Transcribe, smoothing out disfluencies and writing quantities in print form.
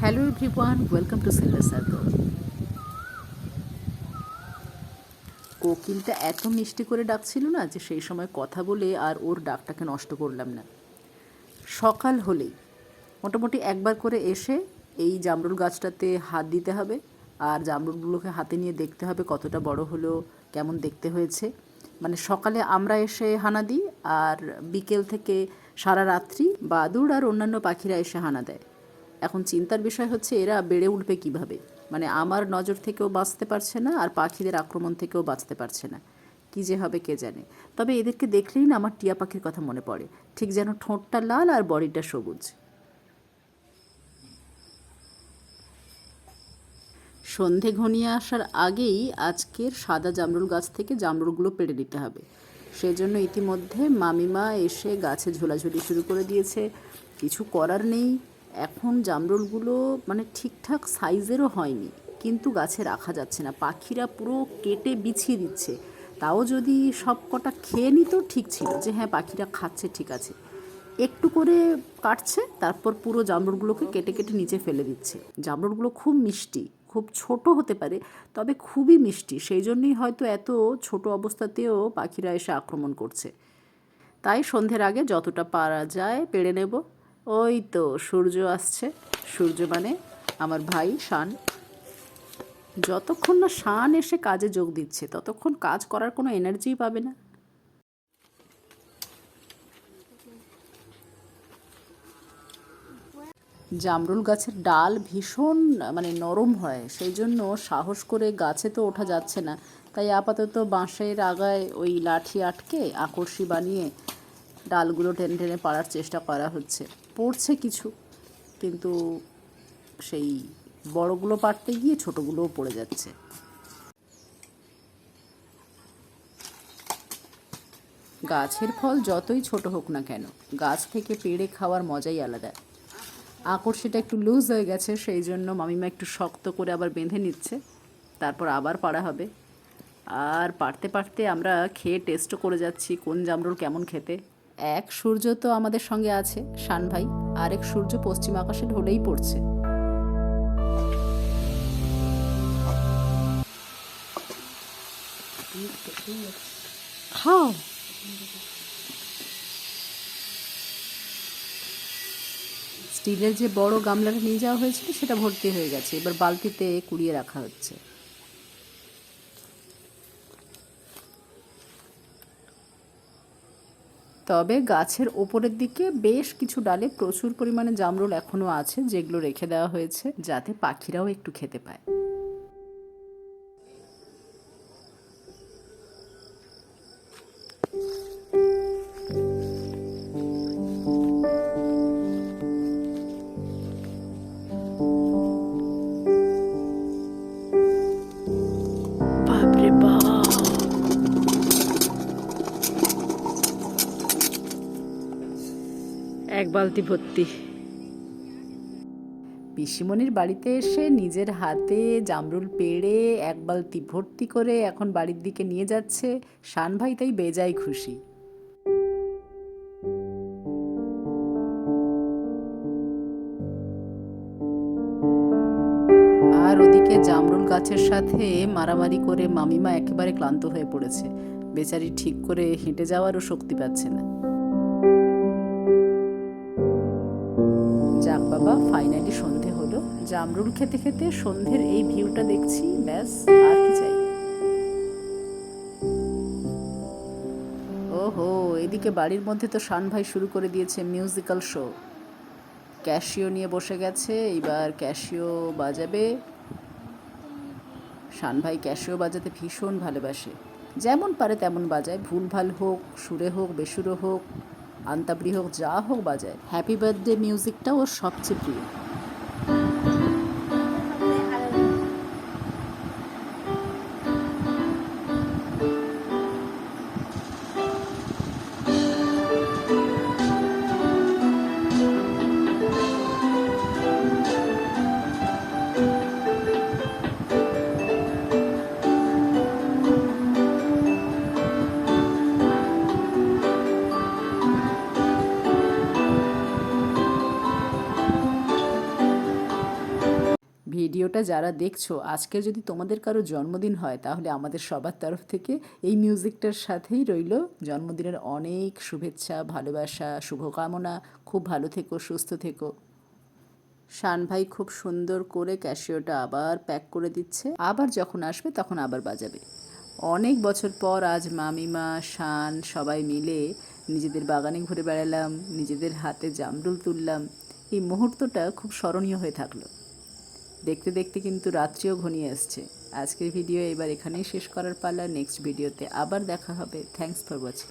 Hello everyone, welcome to sinless circle. কোকিলটা এত মিষ্টি করে ডাকছিল না যে সেই সময় কথা বলে আর ওর ডাকটাকে নষ্ট করলাম না। সকাল হলেই মোটামুটি একবার করে এসে এই জামরুল গাছটাতে হাত দিতে হবে, আর জামরুলগুলোকে হাতে নিয়ে দেখতে হবে কতটা বড় হলো, কেমন দেখতে হয়েছে। মানে সকালে আমরা এসে হানা দিই, আর বিকেল থেকে সারা রাত্রি বাদুড় আর অন্যান্য পাখিরা এসে হানা দেয়। এখন চিন্তার বিষয় হচ্ছে এরা বেড়ে উঠবে কিভাবে। মানে আমার নজর থেকেও বাঁচতে পারছে না, আর পাখিদের আক্রমণ থেকেও বাঁচতে পারছে না। কী যে হবে কে জানে। তবে এদেরকে দেখলেই না আমার টিয়া পাখির কথা মনে পড়ে, ঠিক যেন ঠোঁটটা লাল আর বডিটা সবুজ। সন্ধে ঘনিয়ে আসার আগেই আজকের সাদা জামরুল গাছ থেকে জামরুলগুলো পেড়ে নিতে হবে। সেজন্য ইতিমধ্যে মামিমা এসে গাছে ঝোলাঝুলি শুরু করে দিয়েছে। কিছু করার নেই, এখন জামরুলগুলো মানে ঠিকঠাক সাইজেরও হয়নি, কিন্তু গাছে রাখা যাচ্ছে না, পাখিরা পুরো কেটে বিছিয়ে দিচ্ছে। তাও যদি সব কটা খেয়ে নিত ঠিক ছিল, যে হ্যাঁ পাখিরা খাচ্ছে ঠিক আছে। একটু করে কাটছে, তারপর পুরো জামরুলগুলোকে কেটে কেটে নিচে ফেলে দিচ্ছে। জামরুলগুলো খুব মিষ্টি, খুব ছোট হতে পারে, তবে খুবই মিষ্টি। সেই জন্যই হয়তো এত ছোট অবস্থাতেও পাখিরা এসে আক্রমণ করছে। তাই সন্ধ্যের আগে যতটা পারা যায় পেড়ে নেব। ওই তো সূর্য আসছে, সূর্য মানে আমার ভাই শান। যতক্ষণ না শান এসে কাজে যোগ দিচ্ছে ততক্ষণ কাজ করার কোনো এনার্জিই পাবে না। জামরুল গাছের ডাল ভীষণ মানে নরম হয়, সেই জন্য সাহস করে গাছে তো ওঠা যাচ্ছে না। তাই আপাতত বাঁশের আগায় ওই লাঠি আটকে আকর্ষি বানিয়ে ডালগুলো টেনে টেনে পাড়ার চেষ্টা করা হচ্ছে। পড়ছে কিছু, কিন্তু সেই বড়গুলো পাড়তে গিয়ে ছোটোগুলোও পড়ে যাচ্ছে। গাছের ফল যতই ছোট হোক না কেন, গাছ থেকে পেড়ে খাওয়ার মজাই আলাদা। আকর্ষিটা একটু লুজ হয়ে গেছে, সেই জন্য মামিমা একটু শক্ত করে আবার বেঁধে নিচ্ছে, তারপর আবার পাড়া হবে। আর পাড়তে পাড়তে আমরা খেয়ে টেস্টও করে যাচ্ছি কোন জামরুল কেমন খেতে। এক সূর্য তো আমাদের সঙ্গে আছে শান ভাই, আরেক সূর্য পশ্চিম আকাশে ঢলেই পড়ছে। খাও। স্টিলের যে বড় গামলাটা নিয়ে যাওয়া হয়েছিল সেটা ভর্তি হয়ে গেছে, এবার বালতিতে কুড়িয়ে রাখা হচ্ছে। তবে গাছের ওপরের দিকে বেশ কিছু ডালে প্রচুর পরিমাণে জামরুল এখনও আছে, যেগুলো রেখে দেওয়া হয়েছে যাতে পাখিরাও একটু খেতে পায়। বাপরে বাপ, এক বালতি ভর্তি। পিসিমণির বাড়িতে এসে নিজের হাতে জামরুল পেড়ে এক বালতি ভর্তি করে এখন বাড়ির দিকে নিয়ে যাচ্ছে শান ভাই, তাই বেজায় খুশি। আর ওদিকে জামরুল গাছের সাথে মারামারি করে মামিমা একেবারে ক্লান্ত হয়ে পড়েছে, বেচারি ঠিক করে হেঁটে যাওয়ারও শক্তি পাচ্ছে না। যাক বাবা, ফাইনালি সন্ধে হলো। জামরুল খেতে খেতে সন্ধ্যের এই ভিউটা দেখছি, ব্যাস আর কি চাই। ওহো, এদিকে বাড়ির মধ্যে তো শান ভাই শুরু করে দিয়েছে মিউজিক্যাল শো। ক্যাশিও নিয়ে বসে গেছে, এবার ক্যাশিও বাজাবে। শান ভাই ক্যাশিও বাজাতে ভীষণ ভালোবাসে, যেমন পারে তেমন বাজায়, ভুলভাল হোক, সুরে হোক, বেসুরো হোক, আন্তাবড়ি হোক, যা হোক বাজায়। হ্যাপি বার্থডে মিউজিকটা ওর সবচেয়ে প্রিয়। ভিডিওটা যারা দেখছো, আজকে যদি তোমাদের কারো জন্মদিন হয় তাহলে আমাদের সবার তরফ থেকে এই মিউজিকটার সাথেই রইল জন্মদিনের অনেক শুভেচ্ছা, ভালোবাসা, শুভকামনা। খুব ভালো থেকো, সুস্থ থেকো। শান ভাই খুব সুন্দর করে ক্যাশিওটা আবার প্যাক করে দিচ্ছে, আবার যখন আসবে তখন আবার বাজাবে। অনেক বছর পর আজ মামিমা, শান সবাই মিলে নিজেদের বাগানে ঘুরে বেড়ালাম, নিজেদের হাতে জামরুল তুললাম। এই মুহূর্তটা খুব স্মরণীয় হয়ে থাকলো। দেখতে দেখতে কিন্তু রাত্রিও ঘনিয়ে আসছে। আজকের ভিডিও এবার এখানেই শেষ করার পালা। নেক্সট ভিডিওতে আবার দেখা হবে। Thanks for watching.